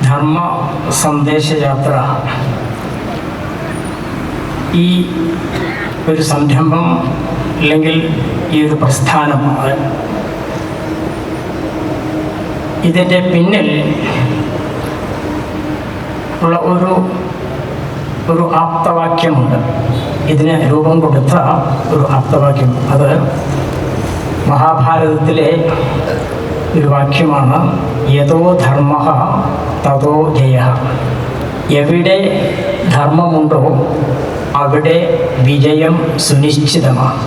ധർമ്മ സന്ദേശയാത്ര ഈ ഒരു സംരംഭം അല്ലെങ്കിൽ ഈ ഒരു പ്രസ്ഥാനം, ഇതിൻ്റെ പിന്നിൽ ഉള്ള ഒരു ആപ്തവാക്യമുണ്ട്. ഇതിന് രൂപം കൊടുത്ത ഒരു ആപ്തവാക്യം, അത് മഹാഭാരതത്തിലെ ഒരു വാക്യമാണ്. യതോ ധർമ്മ തതോ ജയ. എവിടെ ധർമ്മമുണ്ടോ അവിടെ വിജയം സുനിശ്ചിതമാണ്.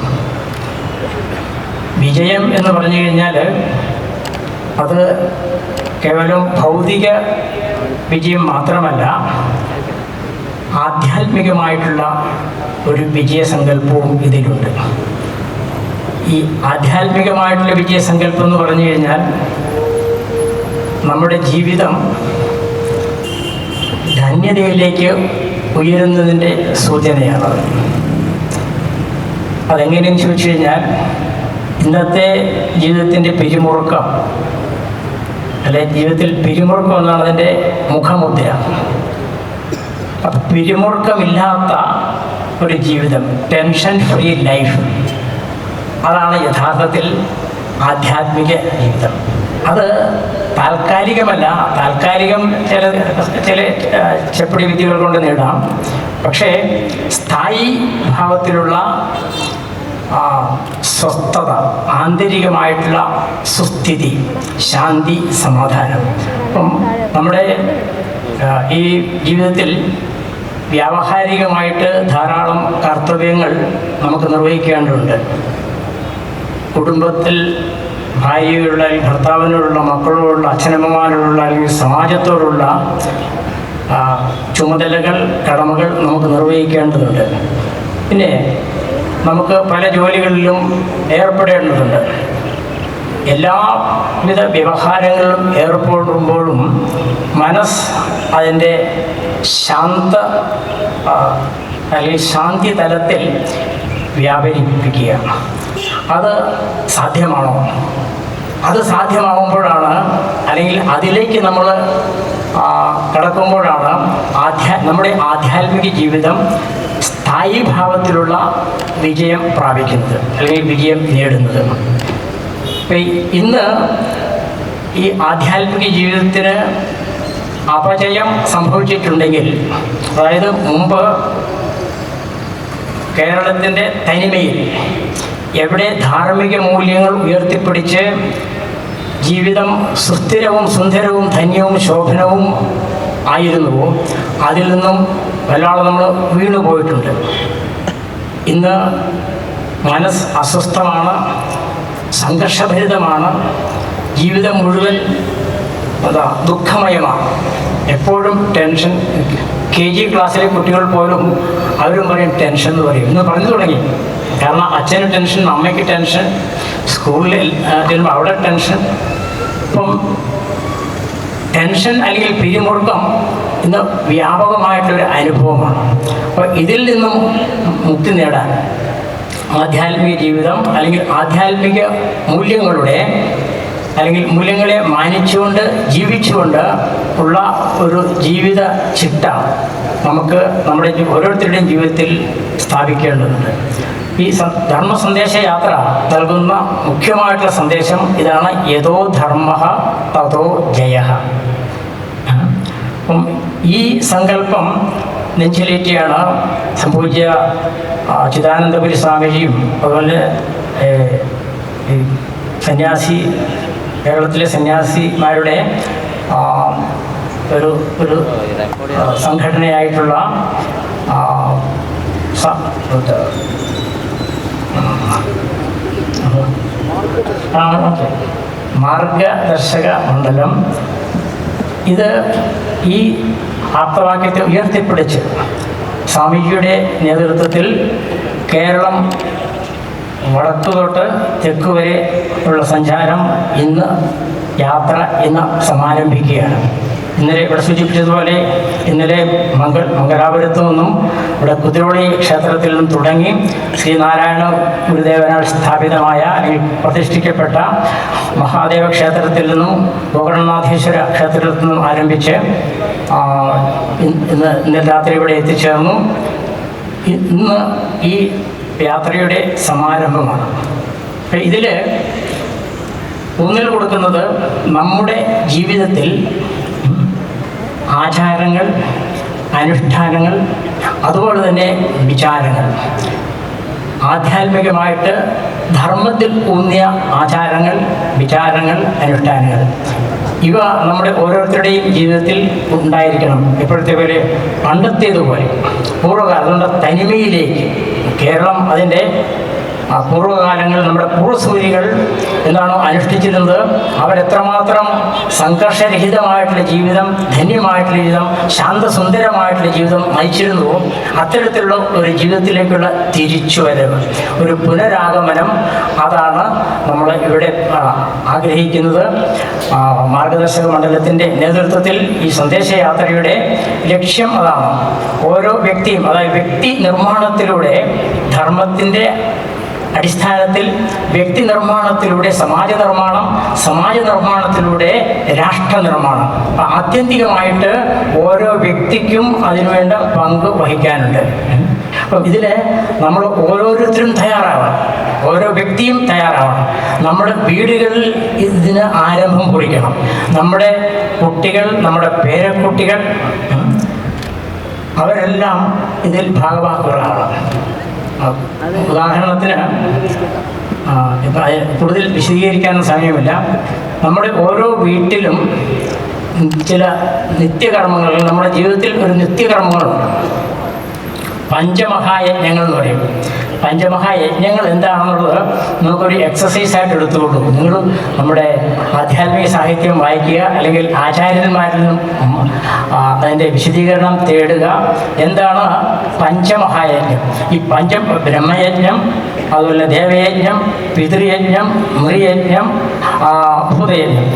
വിജയം എന്ന് പറഞ്ഞു കഴിഞ്ഞാൽ അത് കേവലം ഭൗതിക വിജയം മാത്രമല്ല, ആധ്യാത്മികമായിട്ടുള്ള ഒരു വിജയസങ്കല്പവും ഇതിലുണ്ട്. ഈ ആധ്യാത്മികമായിട്ടുള്ള വിജയസങ്കല്പം എന്ന് പറഞ്ഞു കഴിഞ്ഞാൽ നമ്മുടെ ജീവിതം ധന്യതയിലേക്ക് ഉയരുന്നതിൻ്റെ സൂചനയാണ്. അതെങ്ങനെയെന്ന് ചോദിച്ചു കഴിഞ്ഞാൽ, ഇന്നത്തെ ജീവിതത്തിൻ്റെ പിരിമുറുക്കം, അല്ലെ ജീവിതത്തിൽ പിരിമുറുക്കം എന്നാണ് അതിൻ്റെ മുഖമുദ്ര. പിരിമുറുക്കമില്ലാത്ത ഒരു ജീവിതം, ടെൻഷൻ ഫ്രീ ലൈഫ്, അതാണ് യഥാർത്ഥത്തിൽ ആധ്യാത്മിക ജീവിതം. അത് താൽക്കാലികമല്ല, താൽക്കാലികം ചില ചെപ്പടി വിദ്യകൾ കൊണ്ട് നേടാം. പക്ഷേ സ്ഥായി ഭാവത്തിലുള്ള സ്വസ്ഥത, ആന്തരികമായിട്ടുള്ള സുസ്ഥിതി, ശാന്തി, സമാധാനം. അപ്പം നമ്മുടെ ഈ ജീവിതത്തിൽ വ്യാവഹാരികമായിട്ട് ധാരാളം കർത്തവ്യങ്ങൾ നമുക്ക് നിർവഹിക്കേണ്ടതുണ്ട്. കുടുംബത്തിൽ ഭാര്യയോടുള്ള, ഭർത്താവിനോടുള്ള, മക്കളോടുള്ള, അച്ഛനമ്മമാരോടുള്ള, അല്ലെങ്കിൽ സമാജത്തോടുള്ള ചുമതലകൾ, കടമകൾ നമുക്ക് നിർവഹിക്കേണ്ടതുണ്ട്. പിന്നെ നമുക്ക് പല ജോലികളിലും ഏർപ്പെടേണ്ടതുണ്ട്. എല്ലാവിധ വ്യവഹാരങ്ങളിലും ഏർപ്പെടുമ്പോഴും മനസ്സ് അതിൻ്റെ അല്ലെങ്കിൽ ശാന്തി തലത്തിൽ വ്യാപരിപ്പിക്കുക. അത് സാധ്യമാണോ? അത് സാധ്യമാകുമ്പോഴാണ്, അല്ലെങ്കിൽ അതിലേക്ക് നമ്മൾ കടക്കുമ്പോഴാണ് നമ്മുടെ ആധ്യാത്മിക ജീവിതം സ്ഥായി ഭാവത്തിലുള്ള വിജയം പ്രാപിക്കുന്നത്, അല്ലെങ്കിൽ വിജയം നേടുന്നത്. ഇന്ന് ഈ ആധ്യാത്മിക ജീവിതത്തിന് അപജയം സംഭവിച്ചിട്ടുണ്ടെങ്കിൽ, അതായത് മുമ്പ് കേരളത്തിൻ്റെ തനിമയിൽ എവിടെ ധാർമ്മിക മൂല്യങ്ങൾ ഉയർത്തിപ്പിടിച്ച് ജീവിതം സുസ്ഥിരവും സുന്ദരവും ധന്യവും ശോഭനവും ആയിരുന്നുവോ അതിൽ നിന്നും വല്ലാതെ നമ്മൾ വീണുപോയിട്ടുണ്ട്. ഇന്ന് മനസ്സ് അസ്വസ്ഥമാണ്, സംഘർഷഭരിതമാണ്, ജീവിതം മുഴുവൻ ദുഃഖമയമാണ്. എപ്പോഴും ടെൻഷൻ. KG ക്ലാസ്സിലെ കുട്ടികൾ പോലും അവരും പറയും ടെൻഷൻ എന്ന് പറയും. ഇന്ന് പറഞ്ഞു തുടങ്ങി. കാരണം അച്ഛന് ടെൻഷൻ, അമ്മയ്ക്ക് ടെൻഷൻ, സ്കൂളിൽ ചെല്ലുമ്പോൾ അവിടെ ടെൻഷൻ. ഇപ്പം ടെൻഷൻ അല്ലെങ്കിൽ പിരിമുറുക്കം ഇന്ന് വ്യാപകമായിട്ടൊരു അനുഭവമാണ്. അപ്പോൾ ഇതിൽ നിന്നും മുക്തി നേടാൻ ആധ്യാത്മിക ജീവിതം, അല്ലെങ്കിൽ ആധ്യാത്മിക മൂല്യങ്ങളെ മാനിച്ചുകൊണ്ട് ജീവിച്ചുകൊണ്ട് ഉള്ള ഒരു ജീവിത ചിട്ട നമുക്ക് നമ്മുടെ ഓരോരുത്തരുടെയും ജീവിതത്തിൽ സ്ഥാപിക്കേണ്ടതുണ്ട്. ഈ ധർമ്മ സന്ദേശ യാത്ര നൽകുന്ന മുഖ്യമായിട്ടുള്ള സന്ദേശം ഇതാണ്: യതോ ധർമ്മ തതോ ജയ. അപ്പം ഈ സങ്കല്പം നെഞ്ചിലേറ്റിയാണ് സംപൂജ്യ ചിദാനന്ദപുരി സ്വാമിജിയും അതുപോലെ കേരളത്തിലെ സന്യാസിമാരുടെ ഒരു സംഘടനയായിട്ടുള്ള മാർഗദർശക മണ്ഡലം ഇത് ഈ ആപ്തവാക്യത്തെ ഉയർത്തിപ്പിടിച്ച് സ്വാമിജിയുടെ നേതൃത്വത്തിൽ കേരളം വടക്കു തൊട്ട് തെക്ക് വരെ ഉള്ള സഞ്ചാരം യാത്ര ഇന്ന് സമാരംഭിക്കുകയാണ്. ഇന്നലെ ഇവിടെ സൂചിപ്പിച്ചതുപോലെ ഇന്നലെ മംഗലാപുരത്തു നിന്നും ഇവിടെ കുതിരോളി ക്ഷേത്രത്തിൽ നിന്നും തുടങ്ങി ശ്രീനാരായണ ഗുരുദേവനാൽ സ്ഥാപിതമായ അല്ലെങ്കിൽ പ്രതിഷ്ഠിക്കപ്പെട്ട മഹാദേവ ക്ഷേത്രത്തിൽ നിന്നും ഗോകർണനാഥേശ്വര ക്ഷേത്രത്തിൽ നിന്നും ആരംഭിച്ച് ഇന്നലെ രാത്രി ഇവിടെ എത്തിച്ചേർന്നു. ഇന്ന് ഈ യാത്രയുടെ സമാരംഭമാണ്. ഇതിൽ ഊന്നൽ കൊടുക്കുന്നത് നമ്മുടെ ജീവിതത്തിൽ ആചാരങ്ങൾ, അനുഷ്ഠാനങ്ങൾ, അതുപോലെ തന്നെ വിചാരങ്ങൾ, ആധ്യാത്മികമായിട്ട് ധർമ്മത്തിൽ ഊന്നിയ ആചാരങ്ങൾ, വിചാരങ്ങൾ, അനുഷ്ഠാനങ്ങൾ, ഇവ നമ്മുടെ ഓരോരുത്തരുടെയും ജീവിതത്തിൽ ഉണ്ടായിരിക്കണം. ഇപ്പോഴത്തെ പോലെ പണ്ടത്തേതുപോലെ പൂർവ്വകാലം നമ്മുടെ തനിമയിലേക്ക് കേരളം അതിൻ്റെ പൂർവ്വകാലങ്ങൾ നമ്മുടെ പൂർവ്വസൂരികൾ എന്താണോ അനുഷ്ഠിച്ചിരുന്നത്, അവരെത്രമാത്രം സംഘർഷരഹിതമായിട്ടുള്ള ജീവിതം, ധന്യമായിട്ടുള്ള ജീവിതം, ശാന്തസുന്ദരമായിട്ടുള്ള ജീവിതം നയിച്ചിരുന്നുവോ അത്തരത്തിലുള്ള ഒരു ജീവിതത്തിലേക്കുള്ള തിരിച്ചുവരവ്, ഒരു പുനരാഗമനം, അതാണ് നമ്മൾ ഇവിടെ ആഗ്രഹിക്കുന്നത്. മാർഗദർശക മണ്ഡലത്തിൻ്റെ നേതൃത്വത്തിൽ ഈ സന്ദേശയാത്രയുടെ ലക്ഷ്യം അതാണ്. ഓരോ വ്യക്തിയും, അതായത് വ്യക്തി നിർമ്മാണത്തിലൂടെ ധർമ്മത്തിൻ്റെ അടിസ്ഥാനത്തിൽ വ്യക്തി നിർമ്മാണത്തിലൂടെ സമാജ നിർമ്മാണം, സമാജ നിർമ്മാണത്തിലൂടെ രാഷ്ട്ര നിർമ്മാണം. ആത്യന്തികമായിട്ട് ഓരോ വ്യക്തിക്കും അതിനുവേണ്ട പങ്ക് വഹിക്കാനുണ്ട്. അപ്പം ഇതിൽ നമ്മൾ ഓരോരുത്തരും തയ്യാറാവണം, ഓരോ വ്യക്തിയും തയ്യാറാവണം. നമ്മുടെ വീടുകളിൽ ഇതിന് ആരംഭം കുറിക്കണം. നമ്മുടെ കുട്ടികൾ, നമ്മുടെ പേരക്കുട്ടികൾ, അവരെല്ലാം ഇതിൽ ഭാഗവാക്കുകളാണ്. ഉദാഹരണത്തിന് കൂടുതൽ വിശദീകരിക്കാനും സമയമില്ല. നമ്മുടെ ഓരോ വീട്ടിലും ചില നിത്യകർമ്മങ്ങൾ, നമ്മുടെ ജീവിതത്തിൽ ഒരു നിത്യകർമ്മങ്ങളുണ്ട്. പഞ്ചമഹായജ്ഞങ്ങൾ എന്ന് പറയും. പഞ്ചമഹായജ്ഞങ്ങൾ എന്താണെന്നുള്ളത് നമുക്കൊരു എക്സസൈസായിട്ട് എടുത്തുകൊള്ളൂ. നിങ്ങൾ നമ്മുടെ ആധ്യാത്മിക സാഹിത്യം വായിക്കുക, അല്ലെങ്കിൽ ആചാര്യന്മാരിൽ നിന്നും അതിൻ്റെ വിശദീകരണം തേടുക. എന്താണ് പഞ്ചമഹായജ്ഞം? ഈ ബ്രഹ്മയജ്ഞം, അതുപോലെ ദേവയജ്ഞം, പിതൃയജ്ഞം, നൃയജ്ഞം, ഭൂതയജ്ഞം.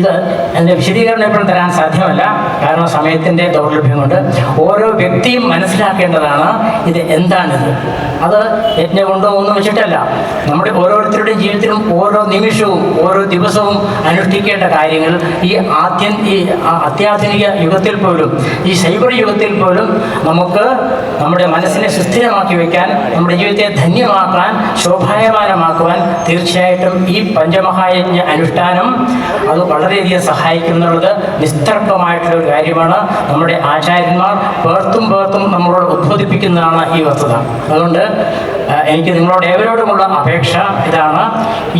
ഇത് അതിൻ്റെ വിശദീകരണം എപ്പോഴും തരാൻ സാധ്യമല്ല, കാരണം സമയത്തിൻ്റെ ദൗർലഭ്യം കൊണ്ട്. ഓരോ വ്യക്തിയും മനസ്സിലാക്കേണ്ടതാണ് ഇത് എന്താണിത്. അത് യജ്ഞം കൊണ്ടോ ഒന്നും വെച്ചിട്ടല്ല, നമ്മുടെ ഓരോരുത്തരുടെയും ജീവിതത്തിലും ഓരോ നിമിഷവും ഓരോ ദിവസവും അനുഷ്ഠിക്കേണ്ട കാര്യങ്ങൾ. ഈ അത്യാധുനിക യുഗത്തിൽ പോലും, ഈ സൈബർ യുഗത്തിൽ പോലും നമുക്ക് നമ്മുടെ മനസ്സിനെ സുസ്ഥിരമാക്കി വയ്ക്കാൻ, നമ്മുടെ ജീവിതത്തെ ധന്യമാക്കാൻ, ശോഭായമാനമാക്കുവാൻ തീർച്ചയായിട്ടും ഈ പഞ്ചമഹായജ്ഞ അനുഷ്ഠാനം അത് വളരെയധികം സഹായിക്കുന്നുള്ളത് നിസ്തർക്കമായിട്ടുള്ള ഒരു കാര്യമാണ്. നമ്മുടെ ആചാര്യന്മാർ പേർത്തും നമ്മളോട് ഉദ്ബോധിപ്പിക്കുന്നതാണ് ഈ വസ്തുത. അതുകൊണ്ട് എനിക്ക് നിങ്ങളോട് ഏവരോടുമുള്ള അപേക്ഷ ഇതാണ്: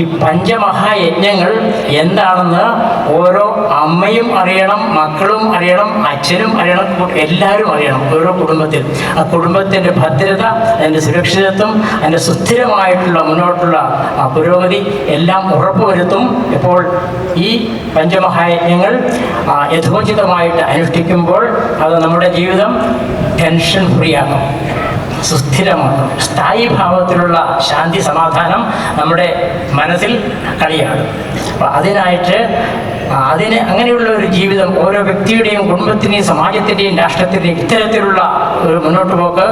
ഈ പഞ്ചമഹായജ്ഞങ്ങൾ എന്താണെന്ന് ഓരോ അമ്മയും അറിയണം, മക്കളും അറിയണം, അച്ഛനും അറിയണം, എല്ലാവരും അറിയണം. ഓരോ കുടുംബത്തിൽ ആ കുടുംബത്തിൻ്റെ ഭദ്രത, അതിൻ്റെ സുരക്ഷിതത്വം, അതിൻ്റെ സുസ്ഥിരമായിട്ടുള്ള മുന്നോട്ടുള്ള പുരോഗതി എല്ലാം ഉറപ്പുവരുത്തും. ഇപ്പോൾ ഈ പഞ്ചമഹായജ്ഞങ്ങൾ യഥോചിതമായിട്ട് അനുഷ്ഠിക്കുമ്പോൾ അത് നമ്മുടെ ജീവിതം ടെൻഷൻ ഫ്രീ ആക്കും, സുസ്ഥിരമാക്കും. സ്ഥായി ഭാവത്തിലുള്ള ശാന്തി, സമാധാനം നമ്മുടെ മനസ്സിൽ കളിയാണ്. അപ്പം അങ്ങനെയുള്ള ഒരു ജീവിതം ഓരോ വ്യക്തിയുടെയും, കുടുംബത്തിൻ്റെയും, സമാജത്തിൻ്റെയും, രാഷ്ട്രത്തിൻ്റെയും ഇത്തരത്തിലുള്ള ഒരു മുന്നോട്ട് പോക്ക്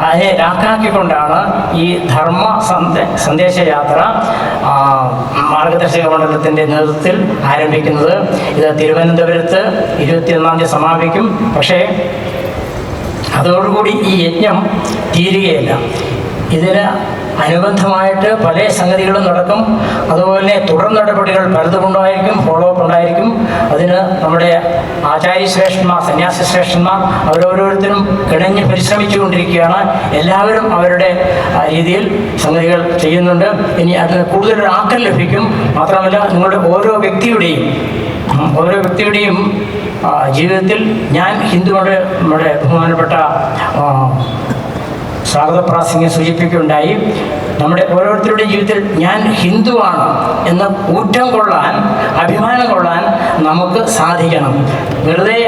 അതിനെ ലാക്കാക്കിക്കൊണ്ടാണ് ഈ ധർമ്മ സന്ദേശയാത്ര മാർഗദർശക മണ്ഡലത്തിൻ്റെ നേതൃത്വത്തിൽ ആരംഭിക്കുന്നത്. ഇത് തിരുവനന്തപുരത്ത് 21-ാം തീയതി സമാപിക്കും. പക്ഷേ അതോടുകൂടി ഈ യജ്ഞം തീരുകയില്ല. ഇതിന് അനുബന്ധമായിട്ട് പല സംഗതികളും നടക്കും. അതുപോലെ തുടർ നടപടികൾ പലതും ഉണ്ടായിരിക്കും, ഫോളോ അപ്പ് ഉണ്ടായിരിക്കും. അതിന് നമ്മുടെ ആചാര്യശ്രേഷ്ഠന്മാർ, സന്യാസി ശ്രേഷ്ഠന്മാർ അവരോരോരുത്തരും കിണഞ്ഞ് പരിശ്രമിച്ചുകൊണ്ടിരിക്കുകയാണ്. എല്ലാവരും അവരുടെ രീതിയിൽ സംഗതികൾ ചെയ്യുന്നുണ്ട്. ഇനി അതിന് കൂടുതലൊരു ആക്കം ലഭിക്കും. മാത്രമല്ല, നിങ്ങളുടെ ഓരോ വ്യക്തിയുടെയും ജീവിതത്തിൽ, ഞാൻ ഹിന്ദുവിടെ നമ്മുടെ ബഹുമാനപ്പെട്ട സ്വാഗതപ്രാസംഗം സൂചിപ്പിക്കുകയുണ്ടായി, നമ്മുടെ ഓരോരുത്തരുടെയും ജീവിതത്തിൽ ഞാൻ ഹിന്ദുവാണ് എന്ന ഊറ്റം കൊള്ളാൻ, അഭിമാനം കൊള്ളാൻ നമുക്ക് സാധിക്കണം. വെറുതെ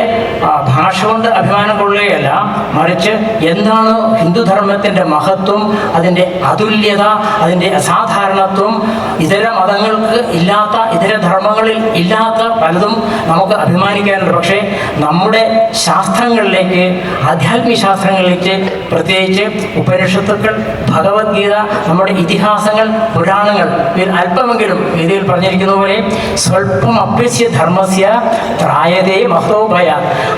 ഭാഷ കൊണ്ട് അഭിമാനം കൊള്ളുകയല്ല, മറിച്ച് എന്താണ് ഹിന്ദുധർമ്മത്തിൻ്റെ മഹത്വം, അതിൻ്റെ അതുല്യത, അതിൻ്റെ അസാധാരണത്വം, ഇതര മതങ്ങൾക്ക് ഇല്ലാത്ത, ഇതര ധർമ്മങ്ങളിൽ ഇല്ലാത്ത പലതും നമുക്ക് അഭിമാനിക്കാനുണ്ട്. പക്ഷേ നമ്മുടെ ശാസ്ത്രങ്ങളിലേക്ക്, ആധ്യാത്മിക ശാസ്ത്രങ്ങളിലേക്ക്, പ്രത്യേകിച്ച് ഉപനിഷത്തുക്കൾ, ഭഗവത്ഗീത, നമ്മുടെ ഇതിഹാസങ്ങൾ, പുരാണങ്ങൾ, ഇതിൽ അല്പമെങ്കിലും ഇതിൽ പറഞ്ഞിരിക്കുന്ന പോലെ സ്വല്പം അപ്യസ്യ ധർമ്മസ്യ ത്രായതേ മഹോഭയ,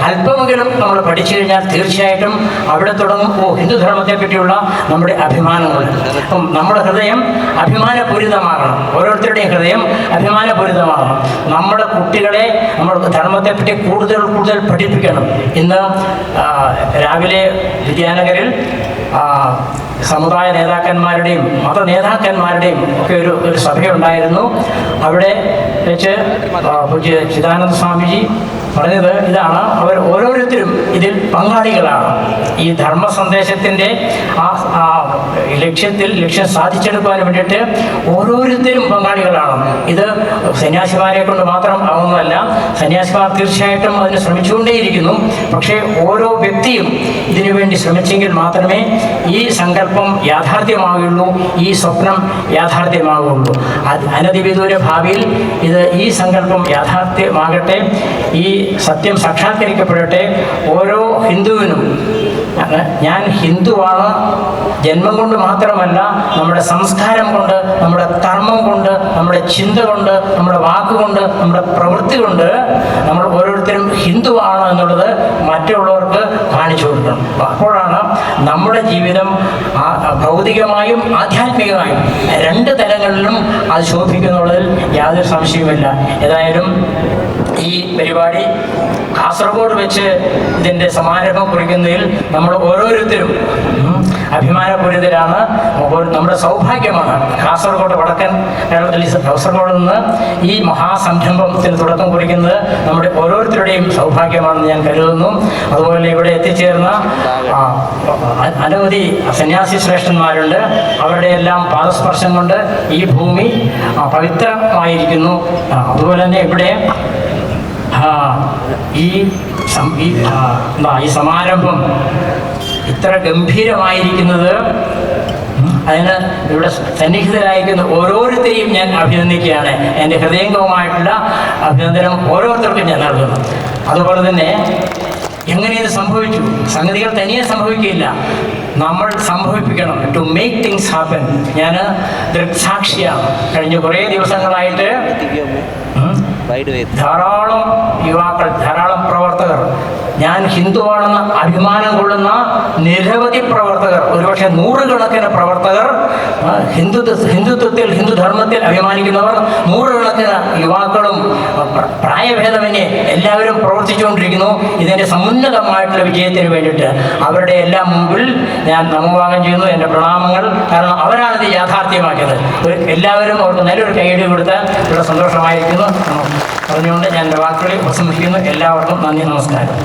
അല്പമെങ്കിലും നമ്മൾ പഠിച്ചു കഴിഞ്ഞാൽ തീർച്ചയായിട്ടും അവിടെ തുടങ്ങും ഹിന്ദുധർമ്മത്തെ പറ്റിയുള്ള നമ്മുടെ അഭിമാനങ്ങൾ. അപ്പം നമ്മുടെ ഹൃദയം അഭിമാനപൂരിതമാകണം, ഓരോരുത്തരുടെയും ഹൃദയം അഭിമാനപൂരിതമാകണം. നമ്മുടെ കുട്ടികളെ നമ്മൾ ധർമ്മത്തെപ്പറ്റി കൂടുതൽ കൂടുതൽ പഠിപ്പിക്കണം. ഇന്ന് രാവിലെ വിദ്യാനഗറിൽ സമുദായ നേതാക്കന്മാരുടെയും മത നേതാക്കന്മാരുടെയും ഒക്കെ ഒരു സഭയുണ്ടായിരുന്നു. അവിടെ വെച്ച് പൂജ്യ ചിദാനന്ദ സ്വാമിജി പറഞ്ഞത് ഇതാണ്: അവർ ഓരോരുത്തരും ഇതിൽ പങ്കാളികളാണ്. ഈ ധർമ്മ സന്ദേശത്തിൻ്റെ ലക്ഷ്യം സാധിച്ചെടുക്കുവാൻ വേണ്ടിയിട്ട് ഓരോരുത്തരും പങ്കാളികളാണ്. ഇത് സന്യാസിമാരെ കൊണ്ട് മാത്രം ആവുന്നതല്ല. സന്യാസിമാർ തീർച്ചയായിട്ടും അതിന് ശ്രമിച്ചുകൊണ്ടേയിരിക്കുന്നു. പക്ഷേ ഓരോ വ്യക്തിയും ഇതിനു വേണ്ടി ശ്രമിച്ചെങ്കിൽ മാത്രമേ ഈ സങ്കല്പം യാഥാർത്ഥ്യമാകുള്ളൂ, ഈ സ്വപ്നം യാഥാർത്ഥ്യമാകുള്ളൂ. അനധിവിദൂര ഭാവിയിൽ ഈ സങ്കല്പം യാഥാർത്ഥ്യമാകട്ടെ, ഈ സത്യം സാക്ഷാത്കരിക്കപ്പെടട്ടെ. ഓരോ ഹിന്ദുവിനും ഞാൻ ഹിന്ദുവാണ് ജന്മം കൊണ്ട് മാത്രമല്ല, നമ്മുടെ സംസ്കാരം കൊണ്ട്, നമ്മുടെ കർമ്മം കൊണ്ട്, നമ്മുടെ ചിന്ത കൊണ്ട്, നമ്മുടെ വാക്കുകൊണ്ട്, നമ്മുടെ പ്രവൃത്തി കൊണ്ട് നമ്മൾ ഓരോരുത്തരും ഹിന്ദുവാണ് എന്നുള്ളത് മറ്റുള്ളവർക്ക് കാണിച്ചു കൊടുക്കണം. അപ്പോഴാണ് നമ്മുടെ ജീവിതം ഭൗതികമായും ആധ്യാത്മികമായും രണ്ട് തലങ്ങളിലും അത് ശോഭിക്കുന്നുള്ളതിൽ യാതൊരു സംശയവുമില്ല. ഏതായാലും ഈ പരിപാടി കാസർഗോഡ് വെച്ച് ഇതിൻ്റെ സമാരംഭം കുറിക്കുന്നതിൽ നമ്മൾ ഓരോരുത്തരും അഭിമാനപൂരിതരാണ്. നമ്മുടെ സൗഭാഗ്യമാണ് കാസർഗോഡ്, വടക്കൻ കേരളത്തിൽ കാസർഗോഡ് നിന്ന് ഈ മഹാസംരംഭത്തിന് തുടക്കം കുറിക്കുന്നത് നമ്മുടെ ഓരോരുത്തരുടെയും സൗഭാഗ്യമാണെന്ന് ഞാൻ കരുതുന്നു. അതുപോലെ ഇവിടെ എത്തിച്ചേർന്ന അനവധി സന്യാസി ശ്രേഷ്ഠന്മാരുണ്ട്. അവരുടെ എല്ലാം പാദസ്പർശം കൊണ്ട് ഈ ഭൂമി പവിത്രമായിരിക്കുന്നു. അതുപോലെ തന്നെ ഇവിടെ ഈ സമാരംഭം ഇത്ര ഗംഭീരമായിരിക്കുന്നത് അതിന് ഇവിടെ സന്നിഹിതരായിരിക്കുന്ന ഓരോരുത്തരെയും ഞാൻ അഭിനന്ദിക്കുകയാണ്. എൻ്റെ ഹൃദയംഗവുമായിട്ടുള്ള അഭിനന്ദനം ഓരോരുത്തർക്കും ഞാൻ നൽകുന്നു. അതുപോലെ തന്നെ എങ്ങനെ ഇത് സംഭവിച്ചു? സംഗതികൾ തനിയെ സംഭവിക്കില്ല, നമ്മൾ സംഭവിപ്പിക്കണം. To make things happen. ഞാൻ ദൃക്സാക്ഷിയാണ്. കഴിഞ്ഞ കുറേ ദിവസങ്ങളായിട്ട് ധാരാളം യുവാക്കൾ, ധാരാളം പ്രവർത്തകർ, ഞാൻ ഹിന്ദുവാണെന്ന് അഭിമാനം കൊള്ളുന്ന നിരവധി പ്രവർത്തകർ, ഒരുപക്ഷെ നൂറുകണക്കിന് പ്രവർത്തകർ, ഹിന്ദുത്വത്തിൽ, ഹിന്ദുധർമ്മത്തിൽ അഭിമാനിക്കുന്നവർ, നൂറുകണക്കിന് യുവാക്കളും പ്രായഭേദമന്യേ എല്ലാവരും പ്രവർത്തിച്ചുകൊണ്ടിരിക്കുന്നു ഇതിൻ്റെ സമുന്നതമായിട്ടുള്ള വിജയത്തിന് വേണ്ടിയിട്ട്. അവരുടെ എല്ലാം മുമ്പിൽ ഞാൻ നമോഭാഗം ചെയ്യുന്നു, എൻ്റെ പ്രണാമങ്ങൾ. കാരണം അവരാണ് ഇത് യാഥാർത്ഥ്യമാക്കിയത്. എല്ലാവരും അവർക്ക് നല്ലൊരു കൈയടി കൊടുത്താൽ ഇവിടെ സന്തോഷമായിരിക്കുന്നു പറഞ്ഞുകൊണ്ട് ഞാൻ എൻ്റെ വാക്കുകളിൽ ഉപസംഹരിക്കുന്നു. എല്ലാവർക്കും നന്ദി, നമസ്കാരം.